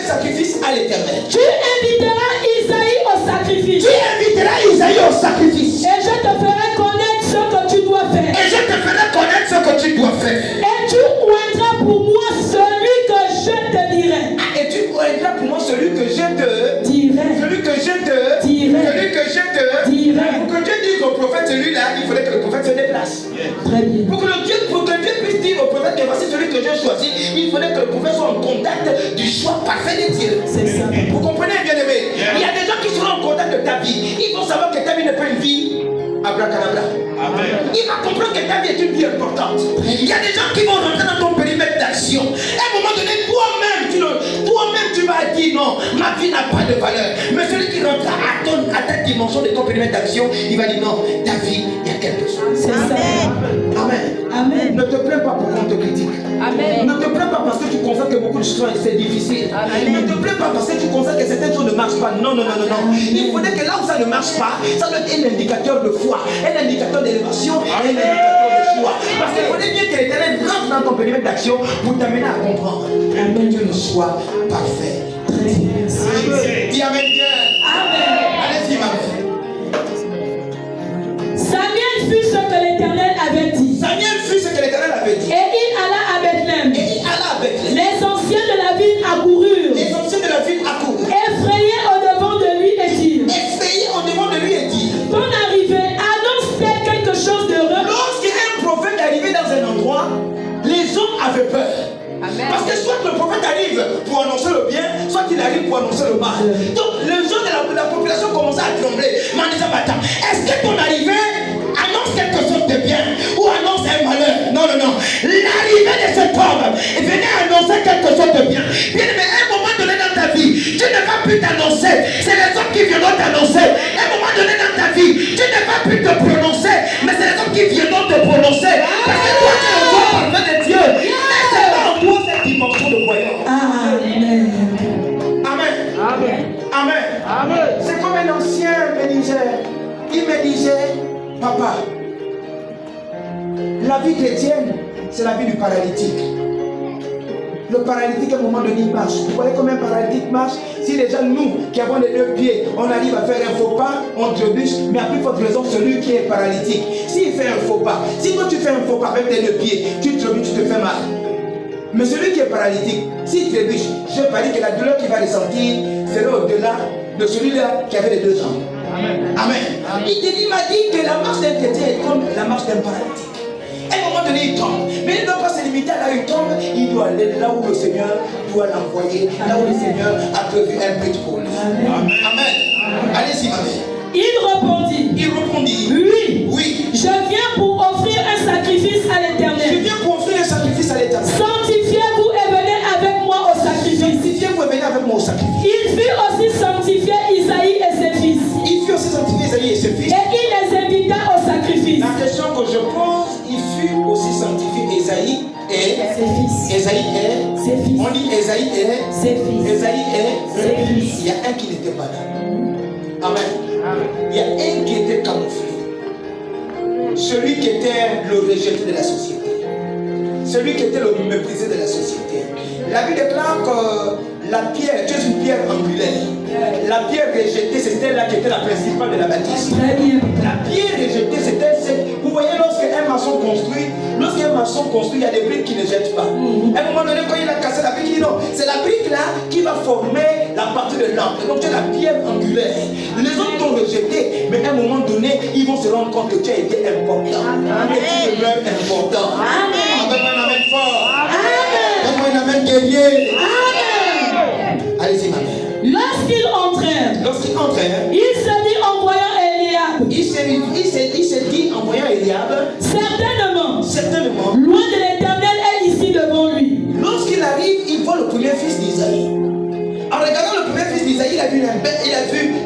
sacrifice à l'Éternel. Tu inviteras Isaïe au sacrifice. Tu inviteras Isaïe au sacrifice. Et je te ferai connaître ce que tu dois faire. Et je te ferai connaître ce que tu dois faire. Et tu oindras pour moi celui que je te dirai. Et tu oindras pour moi celui que je te dirai. Celui que je te dirai. Celui que je te dirai. Pour que Dieu dise au prophète celui-là, il faudrait que le prophète se déplace. Très bien. Pour que Dieu puisse dire au prophète que voici celui que j'ai choisi, il faudrait que le prophète soit en contact du choix parfait de Dieu. C'est ça. Vous comprenez, bien aimé? Il y a des gens qui seront en contact de ta vie. Ils vont savoir que ta vie n'est pas une vie abracadabra. Amen. Il va comprendre que ta vie est une vie importante. Il y a des gens qui vont rentrer dans ton périmètre d'action. À un moment donné, toi-même, tu vas dire non, ma vie n'a pas de valeur. Mais celui qui rentre à ta dimension de ton périmètre d'action, il va dire non, ta vie, il y a quelque chose. C'est ça. Amen. Amen. Ne te plains pas pour qu'on te critique. Amen. Ne te plains pas parce que tu constates que beaucoup de choses c'est difficile. Amen. Ne te plains pas parce que tu constates que certaines choses ne marchent pas. Non. Il faudrait que là où ça ne marche pas, ça doit être un indicateur de foi, un indicateur d'élévation, un indicateur de choix. Parce qu'il faudrait bien que l'Éternel rentre dans ton périmètre d'action pour t'amener à comprendre. Amen. Dieu le soit parfait. Très bien. Dis Amen bien. Amen. Allez-y, ma mère. Samuel fut ce que l'Éternel avait dit. Samuel fut ce que l'Éternel avait dit. Et il alla à Bethléem. Les anciens de la ville accoururent. Les anciens de la ville accoururent. Effrayés au-devant de lui et dirent. Effrayés au-devant de lui et dirent. Ton arrivée annonce-t-elle quelque chose d'heureux? Lorsqu'un prophète arrivait dans un endroit, les hommes avaient peur. Amen. Parce que soit le prophète arrive pour annoncer le bien, soit il arrive pour annoncer le mal. Donc les gens de la population commençaient à trembler. Mais en disant, attends, est-ce que ton arrivée annonce quelque chose de bien ou annonce un malheur? Non. L'arrivée de cet homme venait annoncer quelque chose de bien. Bien, mais à un moment donné dans ta vie, tu ne vas plus t'annoncer. C'est les hommes qui viendront t'annoncer. À un moment donné dans ta vie, tu ne vas plus te prononcer, mais c'est les hommes qui viendront te prononcer. Parce que toi, tu es le roi parfait de Dieu. Mais c'est pas en toi cette dimension de croyance. Amen. Amen. C'est comme un ancien me disait. Il me disait, papa, la vie chrétienne, c'est la vie du paralytique. Le paralytique, à un moment donné, il marche. Vous voyez comment un paralytique marche? Si déjà nous, qui avons les deux pieds, on arrive à faire un faux pas, on trébuche, mais à plus forte raison, celui qui est paralytique, s'il fait un faux pas, si toi tu fais un faux pas avec tes deux pieds, tu trébuches, tu te fais mal. Mais celui qui est paralytique, s'il trébuche, je parie que la douleur qu'il va ressentir sera au-delà de celui-là qui avait les deux jambes. Amen. Il m'a dit que la marche d'un chrétien est comme la marche d'un paralytique. À un moment donné, il tombe. Mais il ne doit pas se limiter à là où il tombe. Il doit aller là où le Seigneur doit l'envoyer. Là où le Seigneur a prévu un but pour lui. Amen. Allez-y, ma mère. Il répondit. Oui. Je viens pour offrir un sacrifice à l'Éternel. Sanctifiez-vous et venez avec moi au sacrifice. Il fit aussi sanctifier Isaïe et ses fils. Et il les invita au sacrifice. La question que je pose, il fut aussi sanctifié Isaïe et ses fils. Isaïe et ses fils. On dit Isaïe et ses fils. Isaïe et ses fils. Il y a un qui n'était pas là. Amen. Il y a un qui était camouflé. Celui qui était le rejeté de la société. Celui qui était le méprisé de la société. La Bible déclare que la pierre, tu es une pierre angulaire. La pierre rejetée, c'était là qui était la principale de la bâtisse. La pierre rejetée, c'était cette. Vous voyez, lorsqu'un maçon construit, il y a des briques qui ne jettent pas. À un moment donné, quand il a cassé la brique, il dit non, c'est la brique là qui va former la partie de l'angle. Donc tu es la pierre angulaire. Les autres t'ont rejeté, mais à un moment donné, ils vont se rendre compte que tu as été important. Et tu demeures important. Amen. Donne-moi un amen fort. Amen. Donne-moi un amen guerrier. Amen. Allez-y, ma mère. Lorsqu'ils entrèrent, il se dit en voyant Eliab. Il s'est dit en voyant Eliab. Certainement, loin de l'Éternel est ici devant lui. Lorsqu'il arrive, il voit le premier fils d'Isaïe. En regardant le premier fils d'Isaïe, il a vu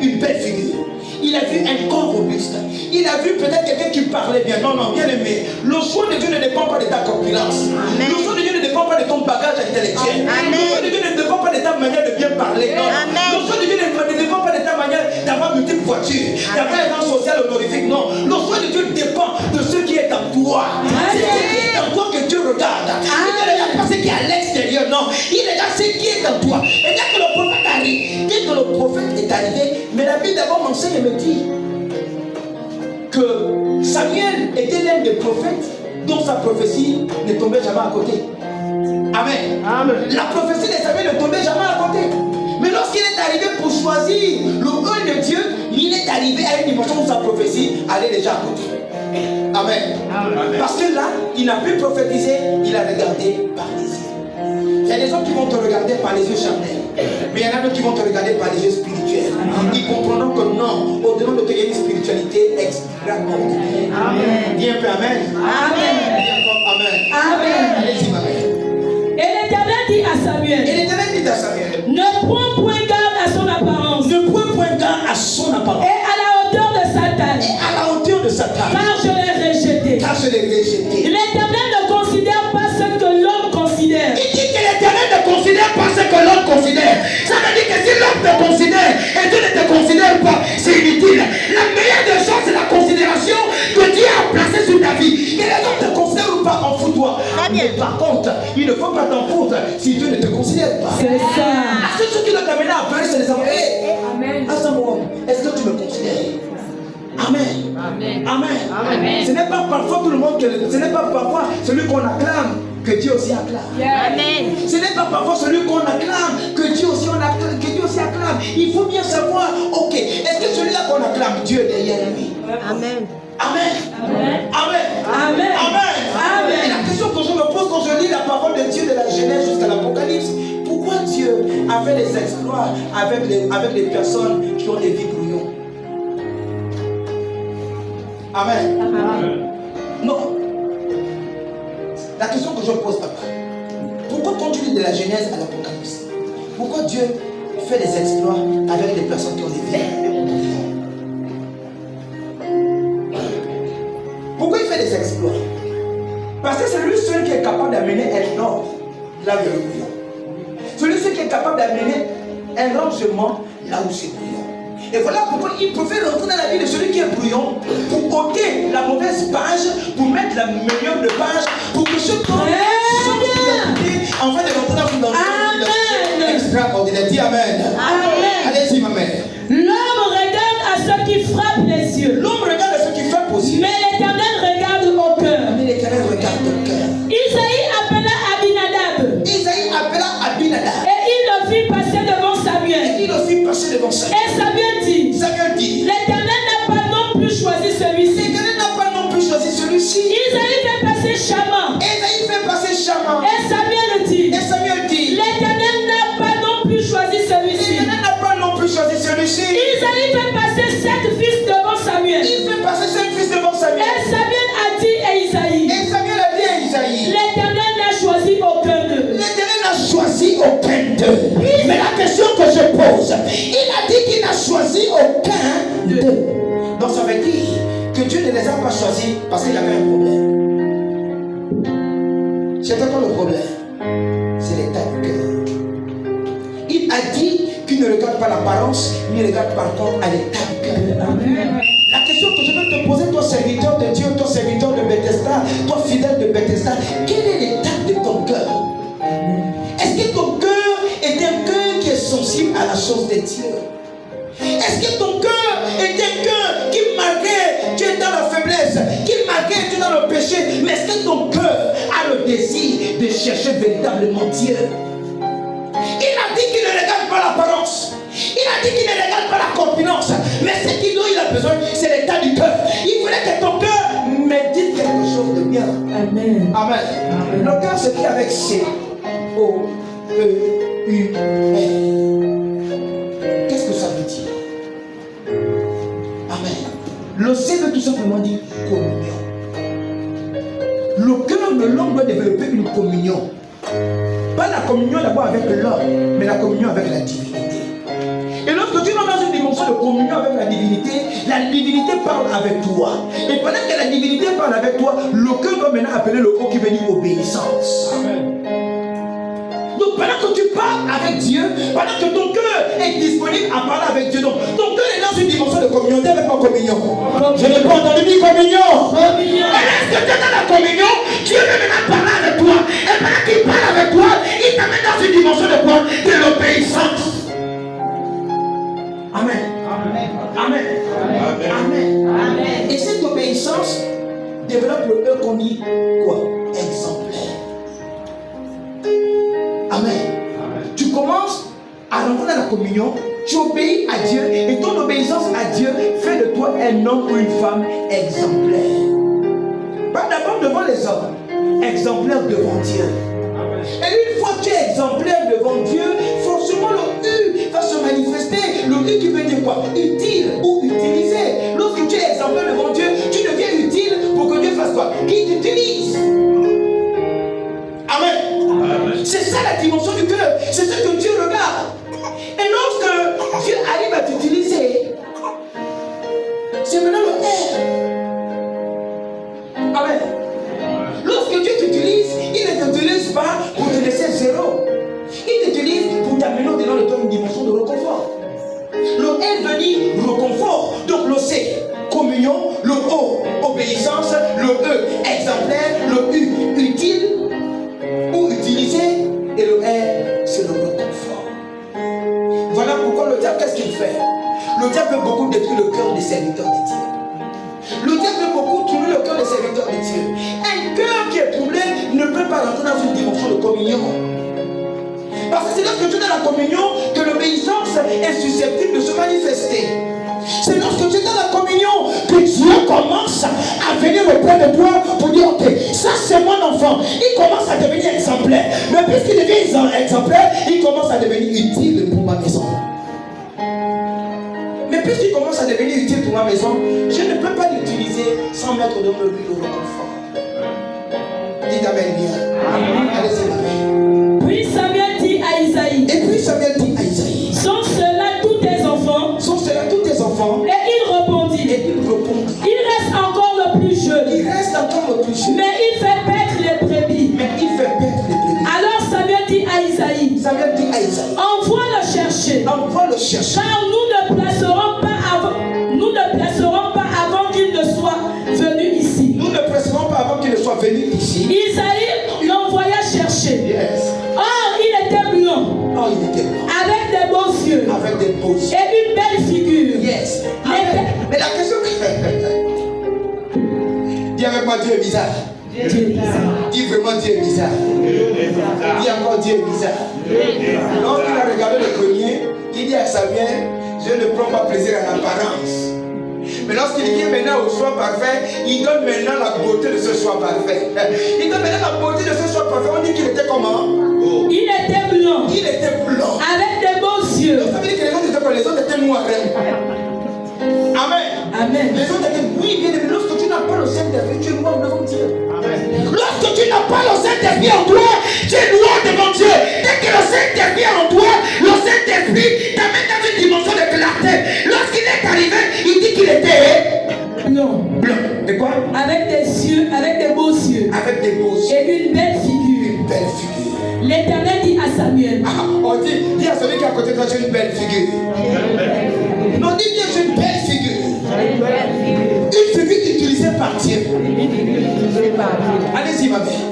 une belle figure. Il a vu un corps robuste. Il a vu peut-être quelqu'un qui parlait bien. Non, bien aimé. Le choix de Dieu ne dépend pas de ta corpulence. Le choix de Dieu ne dépend pas de ton bagage intellectuel. Le choix de Dieu ne dépend pas de ta manière de bien parler. Non. Le choix de Dieu ne dépend pas de ta manière d'avoir multiples voitures, d'avoir un rang social honorifique. Non. Le choix de Dieu dépend de ce qui est en toi. C'est ce qui est en toi que Dieu regarde. Il ne regarde pas ce qui est à l'extérieur. Non. Il regarde ce qui est en toi. Et dès que le prophète est arrivé, mais la Bible d'abord m'enseigne et me dit que Samuel était l'un des prophètes dont sa prophétie ne tombait jamais à côté. Amen. Amen. La prophétie de Samuel ne tombait jamais à côté. Mais lorsqu'il est arrivé pour choisir le rôle de Dieu, il est arrivé à une dimension où sa prophétie allait déjà à côté. Amen. Amen. Parce que là, il n'a plus prophétisé, il a regardé par les yeux. Il y a des gens qui vont te regarder par les yeux charnels, mais il y en a d'autres qui vont te regarder par les yeux spirituels. Ils comprendront que non, au-delà de qu'il y a une spiritualité extraordinaire. Amen. Dis un peu Amen. Amen. Amen. Amen. Allez-y, Amen. Et l'Éternel dit à Samuel, ne prends point garde à son apparence, ne prends point garde à son apparence, et à la hauteur de sa taille, et à la hauteur de sa taille, car je l'ai rejeté. Car je l'ai rejeté. L'Éternel ne considère pas ce que l'homme considère. Il dit que l'Éternel ne considère pas ce que l'homme considère. Ça veut dire que si l'homme te considère et Dieu ne te considère pas, c'est inutile. La meilleure des choses, c'est la considération que Dieu a placée sur ta vie. Que les hommes te considèrent ou pas, en fous-toi. Mais par contre, il ne faut pas t'en foutre si Dieu ne te considère pas. C'est ça. C'est ce qui doit t'amener à pleurer, c'est les enfants. Amen. Est-ce que tu me considères? Amen. Amen. Amen. Amen. Ce n'est pas parfois tout le monde ce n'est pas parfois celui qu'on acclame que Dieu aussi acclame. Amen. Ce n'est pas parfois celui qu'on acclame que Dieu aussi acclame. Il faut bien savoir, ok, est-ce que celui-là qu'on acclame, Dieu est derrière lui? Amen. Amen. Amen. Amen. Amen. Amen. Et la question que je me pose quand je lis la parole de Dieu de la Genèse jusqu'à l'Apocalypse, pourquoi Dieu a fait des exploits avec les personnes qui ont des vies brouillons? Amen. Amen. Non. La question que je pose, papa, pourquoi quand tu lis de la Genèse à l'Apocalypse, pourquoi Dieu fait des exploits avec des personnes qui ont des vies brouillons? Pourquoi il fait des exploits? Parce que c'est lui seul qui est capable d'amener un ordre là où il y a le brouillon. C'est lui seul qui est capable d'amener un rangement là où c'est brouillon. Et voilà pourquoi il préfère rentrer dans la vie de celui qui est brouillon pour ôter la mauvaise page, pour mettre la meilleure de page, pour que ce temps soit en fait de rentrer dans une vie extraordinaire. Dis Amen. Amen. Allez-y, ma mère. L'homme regarde à ceux qui frappent les yeux. L'homme regarde à ceux qui frappent aux yeux. Mais l'Éternel regarde au cœur. Mais l'Éternel regarde au cœur. Isaïe appela Abinadab. Et il le fit passer devant Samuel. Et Samuel dit, l'Éternel n'a pas non plus choisi celui-ci. Isaïe fait passer Shama. Et Samuel dit, l'Éternel n'a pas non plus choisi celui-ci. Isaïe fait passer 7 fils devant Samuel. Et Samuel a dit à Isaïe, l'Éternel n'a choisi aucun d'eux. Mais la question que je pose, il a dit qu'il n'a choisi aucun d'eux. Donc ça veut dire que Dieu ne les a pas choisis parce qu'il y avait un problème. C'était quoi le problème? C'est l'état du cœur. Il a dit qu'il ne regarde pas l'apparence, mais il regarde par contre à l'état du cœur. La question que je veux te poser, toi serviteur de Dieu, toi serviteur de Bethesda, toi fidèle de Bethesda, quel est l'état de ton cœur? Est-ce que ton cœur est un cœur qui est sensible à la chose de Dieu? Est-ce que ton cœur est un cœur qui, malgré tu es dans la faiblesse, qui, malgré tu es dans le péché, mais est-ce que ton cœur a le désir de chercher véritablement Dieu? Il a dit qu'il ne regarde pas l'apparence. Il a dit qu'il ne regarde pas la corpulence. Mais ce dont il a besoin, c'est l'état du cœur. Il voulait que ton cœur médite quelque chose de bien. Amen. Amen. Le cœur s'écrit avec C. O-E-U-R. Qu'est-ce que ça veut dire? Amen. Le C veut tout simplement dire communion. Le cœur de l'homme doit développer une communion. Pas la communion d'abord avec l'homme, mais la communion avec la divinité. Et lorsque tu vas dans une dimension de communion avec la divinité parle avec toi. Et pendant que la divinité parle avec toi, le cœur doit maintenant appeler le haut qui veut dire obéissance. Amen. Donc pendant que tu parles avec Dieu, pendant que ton cœur est disponible à parler avec Dieu, donc ton cœur est dans une dimension de communion. Dis avec moi communion. Je n'ai pas entendu dire communion. Et lorsque tu es dans la communion, Dieu veut maintenant parler avec toi. Et pendant qu'il parle avec toi, il t'amène dans une dimension de quoi? De l'obéissance. à rentrer dans la communion, tu obéis à Dieu et ton obéissance à Dieu fait de toi un homme ou une femme exemplaire. Pas d'abord devant les hommes, exemplaire devant Dieu. Et une fois que tu es exemplaire devant Dieu, forcément le U va se manifester. Le U qui veut dire quoi? Utile ou utilisé. Lorsque tu es exemplaire devant Dieu, tu deviens utile pour que Dieu fasse quoi? Qu'il t'utilise. Amen. C'est ça la dimension du cœur. C'est ce que Dieu regarde. Et lorsque Dieu arrive à t'utiliser, c'est maintenant le R. Amen. Lorsque Dieu t'utilise, il ne t'utilise pas pour te laisser zéro. Il t'utilise pour t'amener dans le temps une dimension de réconfort. Le R veut dire réconfort. Donc le C, communion. Le O, obéissance. Le E, exemplaire. Le U, utile ou utilisé. Et le R, c'est le réconfort. Voilà pourquoi le diable, qu'est-ce qu'il fait? Le diable veut beaucoup détruire le cœur des serviteurs de Dieu. Le diable veut beaucoup troubler le cœur des serviteurs de Dieu. Un cœur qui est troublé ne peut pas rentrer dans une dimension de communion. Parce que c'est lorsque tu es dans la communion que l'obéissance est susceptible de se manifester. C'est lorsque tu es dans la communion que Dieu commence à venir auprès de toi pour dire ok, ça c'est mon enfant. Il commence à devenir exemplaire. Mais puisqu'il devient exemplaire, il commence à devenir utile pour ma maison. Mais puisqu'il commence à devenir utile pour ma maison, je ne peux pas l'utiliser sans mettre dans le but de réconfort. Dites Amen bien. Allez-y, Amen. Puis Samuel dit à Isaïe. Et puis Samuel dit à Isaïe. Sont ceux-là tous tes enfants? Sont ceux-là tous tes enfants? Et il répondit. Il reste encore le plus jeune. Il reste encore le plus jeune. Mais il fait paître les brebis. Mais il fait paître les brebis. Alors Samuel dit à Isaïe. Samuel dit à Isaïe. Envoie le chercher. Envoie le chercher. Car nous ne placerons pas avant qu'il ne soit venu ici. Nous ne presserons pas avant qu'il ne soit venu ici. Isaïe l'envoya chercher. Yes. Or, il était blanc. Oh, il était blanc. Avec des beaux yeux. Avec des beaux yeux. Et une belle figure. Yes. Mais la question que... Dis avec moi, Dieu est bizarre. Dieu est bizarre. Dis vraiment, Dieu est bizarre. Dis encore, Dieu est bizarre. Lorsqu'il a regardé le grenier, il dit à Samuel, je ne prends pas plaisir à l'apparence. Mais lorsqu'il vient maintenant au soir parfait, il donne maintenant la beauté de ce soir parfait. Il donne maintenant la beauté de ce soir parfait. On dit qu'il était comment? Il était blanc. Il était blanc. Avec des beaux yeux. Donc ça veut dire que les autres étaient quoi? Les autres étaient noirs. Amen. Amen. Les autres étaient oui, bien aimé. Lorsque tu n'as pas le Saint-Esprit, tu es noir devant Dieu. Amen. Lorsque tu n'as pas le Saint-Esprit en toi, tu es noir devant Dieu. Dès que le Saint-Esprit est en toi, le Saint-Esprit t'amène dans une dimension de clarté. Lorsqu'il est arrivé, il dit qu'il était blanc. Blanc. Et quoi? Avec des yeux, avec des beaux yeux. Avec des beaux yeux. Et une belle figure. Une belle figure. L'Éternel dit à Samuel. Ah, on dit à celui qui est à côté de toi, j'ai une belle figure. Non, dis bien, j'ai une belle figure. Une figure utilisée par Dieu. Allez-y, ma mère.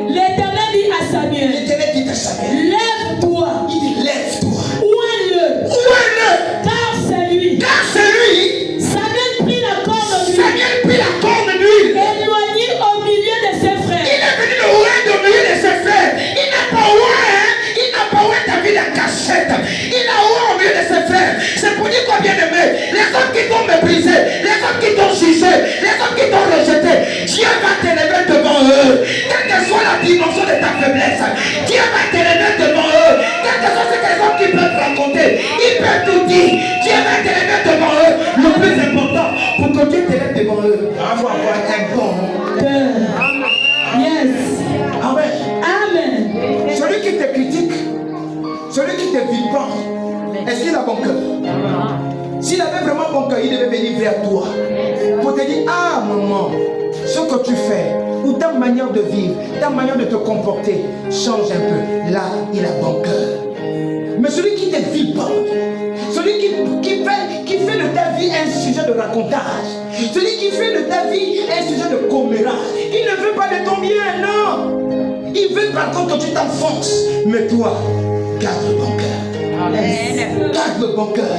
L'Éternel dit à Samuel. L'Éternel dit à Samuel. Lève-toi. Il dit, lève-toi. Ouin-le. Ouin-le. Car c'est lui. Car c'est lui. Samuel prit la corne d'huile. Samuel prit la corne d'huile. Éloigné au milieu de ses frères. Il est venu le ouvrir au milieu de ses frères. Il n'a pas ouvert, hein? Il n'a pas ouvert ta vie de cachette. Il a ouvert au milieu de ses frères. C'est pour dire quoi, bien aimé? Les hommes qui t'ont méprisé, les hommes qui t'ont jugé, les hommes qui t'ont rejeté, Dieu va t'élever devant eux. Quelle que soit la dimension de ta faiblesse, Dieu va t'élever devant eux. Quel que soit ce que les hommes qui peuvent raconter, ils peuvent tout dire. Dieu va t'élever devant eux. Le plus important, pour que Dieu t'élève devant eux, il faut avoir un bon cœur. Yes. Amen. Amen. Celui qui te critique, celui qui te vilipende, est-ce qu'il a bon cœur? S'il avait vraiment bon cœur, il devait venir vers toi pour te dire, ah maman, ce que tu fais, ou ta manière de vivre, ta manière de te comporter, change un peu. Là, il a bon cœur. Mais celui qui te vilipende, celui qui fait de ta vie un sujet de racontage, celui qui fait de ta vie un sujet de commérage, il ne veut pas de ton bien, non. Il veut par contre que tu t'enfonces. Mais toi, garde le bon cœur. Amen. Garde le bon cœur.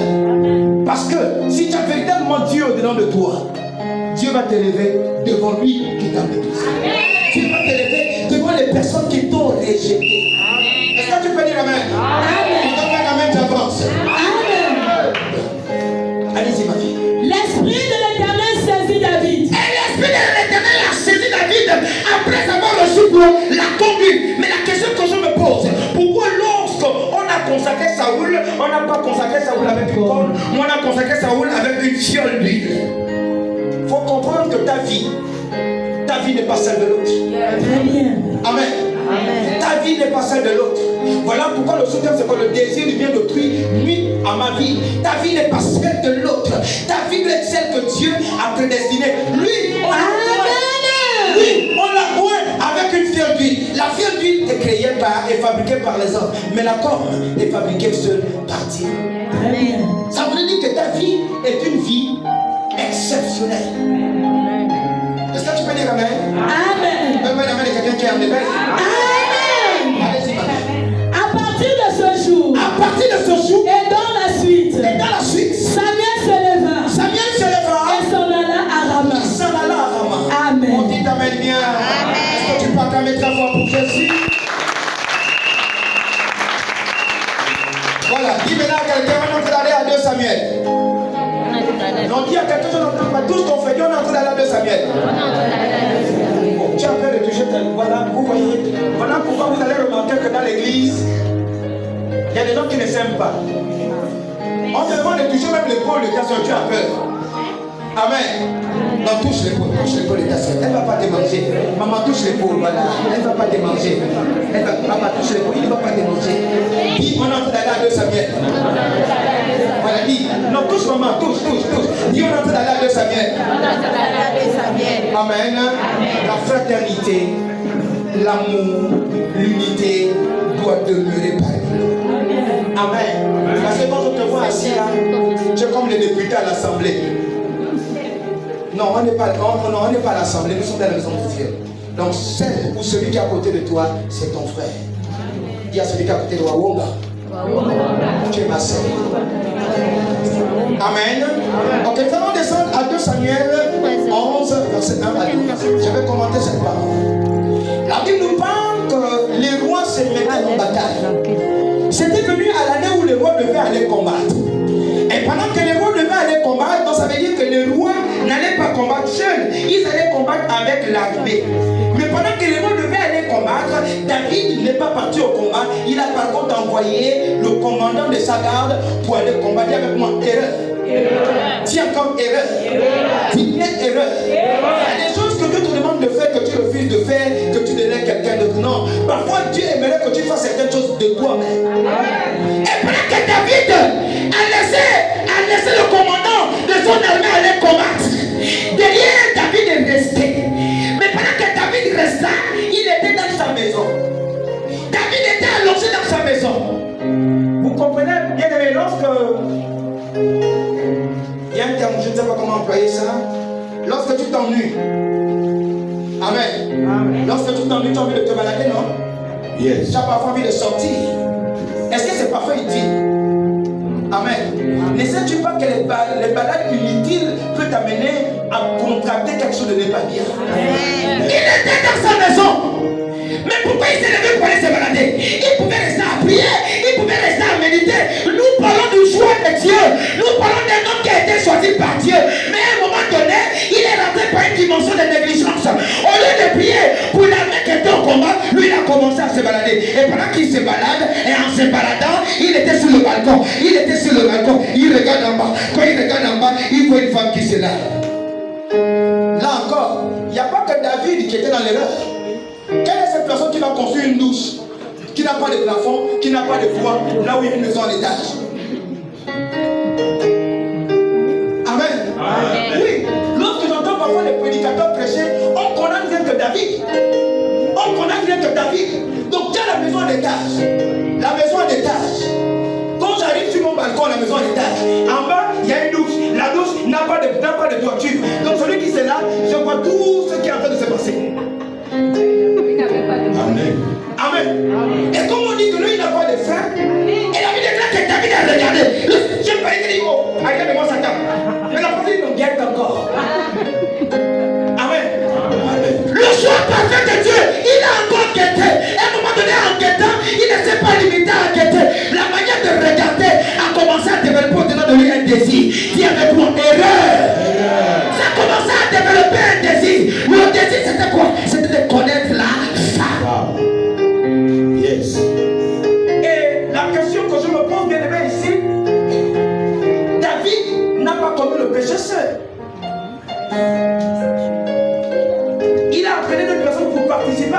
Parce que si tu as véritablement Dieu au-dedans de toi, Dieu va t'élever devant lui qui t'a méprisé. Dieu va t'élever devant les personnes qui t'ont rejeté. Est-ce que tu peux dire Amen? Amen. Saoul, on n'a pas consacré Saoul avec une corde, mais on a consacré Saoul avec une fiole d'huile. Il faut comprendre que ta vie n'est pas celle de l'autre. Amen. Ta vie n'est pas celle de l'autre. Voilà pourquoi le sous-thème c'est que le désir du bien d'autrui nuit à ma vie. Ta vie n'est pas celle de l'autre. Ta vie est celle que Dieu a prédestinée. Lui, on l'a oué avec une fiole d'huile. La fiole d'huile est créée et fabriquée par les hommes. Mais la corde est fabriquée seule par Dieu. Ça veut dire que ta vie est une vie exceptionnelle. Est-ce que tu peux dire amen? Amen. Amen, amen, quelqu'un qui est en éveil. Amen. Allez-y, à partir de ce jour, à partir de ce jour, et dans la suite, Samuel se leva et s'en alla à Rama. Amen. On dit amen bien. Est-ce que tu peux acclamer très fort pour Jésus? Voilà, dis maintenant à quelqu'un, on est en train d'aller à 2 Samuel. Non, dis à quelqu'un, on est en train de tous ton fait, on est en train d'aller à 2 Samuel. Bon, tu es en train de toucher, voilà, vous voyez, voilà pourquoi vous allez remarquer que dans l'église, il y a des gens qui ne s'aiment pas. On te demande de toucher même l'épaule de ta soeur, tu as peur. Amen. Non, touche l'épaule de ta soeur. Elle ne va pas te manger. Maman, touche l'épaule, voilà. Elle ne va pas te manger. Papa, touche l'épaule, il ne va pas te manger. Dis, on est en train d'aller à 2 Samuel. Voilà, dis. Non, touche maman, touche. Dis, on est en train d'aller à 2 Samuel. Amen. La fraternité, l'amour, l'unité doit demeurer parmi nous. Amen. Parce que quand je te vois assis là, tu es comme les députés à l'Assemblée. Non, on n'est pas à l'Assemblée, nous sommes dans la maison de Dieu. Donc celle ou celui qui est à côté de toi, c'est ton frère. Dis à celui qui est à côté de toi, Wonga. Tu es ma sœur. Amen. Ok, nous allons descendre à 2 Samuel 11, verset 1 à 12. Je vais commenter cette parole. La Bible nous parle que les rois se mettaient en bataille. C'était venu à l'année où les rois devaient aller combattre. Et pendant que les rois devaient aller combattre, donc ça veut dire que les rois n'allaient pas combattre seuls. Ils allaient combattre avec l'armée. Mais pendant que les rois devaient aller combattre, David n'est pas parti au combat. Il a par contre envoyé le commandant de sa garde pour aller combattre avec moi. Erreur. Tiens comme erreur. Dis bien erreur. Il y a des choses que Dieu te demande de faire, que tu refuses de faire, que tu délègues quelqu'un d'autre. Non. Parfois Dieu aimerait que tu fasses certaines choses de toi-même. Et pendant que David a laissé le commandant de son armée aller combattre, derrière David est resté. Mais pendant que David resta, il était dans sa maison. David était allongé dans sa maison. Vous comprenez bien aimé, lorsque il y a un terme, je ne sais pas comment employer ça. Lorsque tu t'ennuies. Amen. Lorsque tu t'ennuies, tu as envie de te balader, non? Yes. Tu as parfois envie de sortir. Est-ce que c'est parfois utile? Amen. Ne sais-tu pas que les balades inutiles peuvent t'amener à contracter quelque chose de n'est pas bien? Il était dans sa maison. Mais pourquoi il s'est levé pour aller se balader? Il pouvait rester à prier, il pouvait rester à méditer. Nous parlons du choix de Dieu. Nous parlons d'un homme qui a été choisi par Dieu. Mais à un moment donné, il est rentré par une dimension de négligence. Au lieu de prier pour l'armée qui était au combat, lui il a commencé à se balader. Et pendant qu'il se balade, et en se baladant, il était sur le balcon. Il regarde en bas. Quand il regarde en bas, il voit une femme qui se lave. Là encore, il n'y a pas que David qui était dans l'erreur. Quelle est cette personne qui va construire une douche, qui n'a pas de plafond, qui n'a pas de toit, là où il y a une maison en étage? Amen. Oui, lorsque j'entends parfois les prédicateurs prêcher, on condamne rien que David. Donc tu as la maison en étage. Quand j'arrive sur mon balcon, la maison en étage, en bas, il y a une douche. La douche n'a pas de toiture. Donc celui qui est là, je vois tout ce qui est en train de se passer. Amen. Et comme on dit que lui, il n'a pas de faim, et la Bible déclare que David a regardé. Je ne peux pas dire, oh, regarde-moi Satan. Mais la partie nous guette encore. Amen. Le choix parfait de Dieu, il a encore guetté. Et à un moment donné, en guettant, il ne s'est pas limité à guetter. La manière de regarder a commencé à développer au-dedans de lui un désir. Dis avec moi, erreur. Ça a commencé à développer un désir. Le désir, c'était quoi? C'était de connaître la femme. Yes. Et la question que je me pose, bien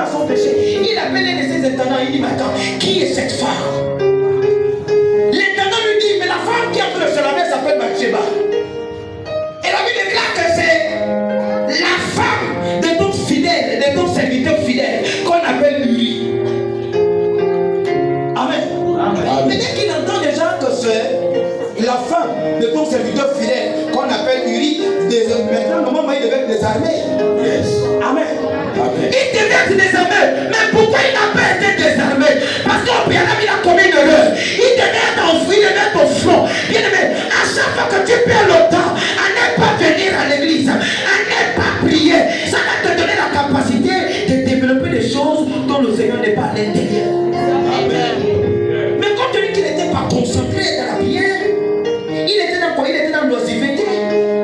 dans son péché. Il appelle un de ses intendants, il dit, mais attends, qui est cette femme? L'intendant lui dit, mais la femme qui est en train de se laver s'appelle Bathsheba. Et la Bible déclare que c'est la femme de ton fidèle, de ton serviteur fidèle, qu'on appelle Uri. Amen. Mais dès qu'il entend déjà que c'est la femme de ton serviteur fidèle, qu'on appelle Uri, maintenant, normalement, il devait être désarmé. Yes. Amen. Il devait être désarmé. Mais pourquoi il n'a pas été désarmé? Parce qu'au préalable, il a commis une erreur. Il devait être au front. Bien aimé, à chaque fois que tu perds le temps à ne pas venir à l'église, à ne pas prier, ça va te donner la capacité de développer des choses dont le Seigneur n'est pas à l'intérieur.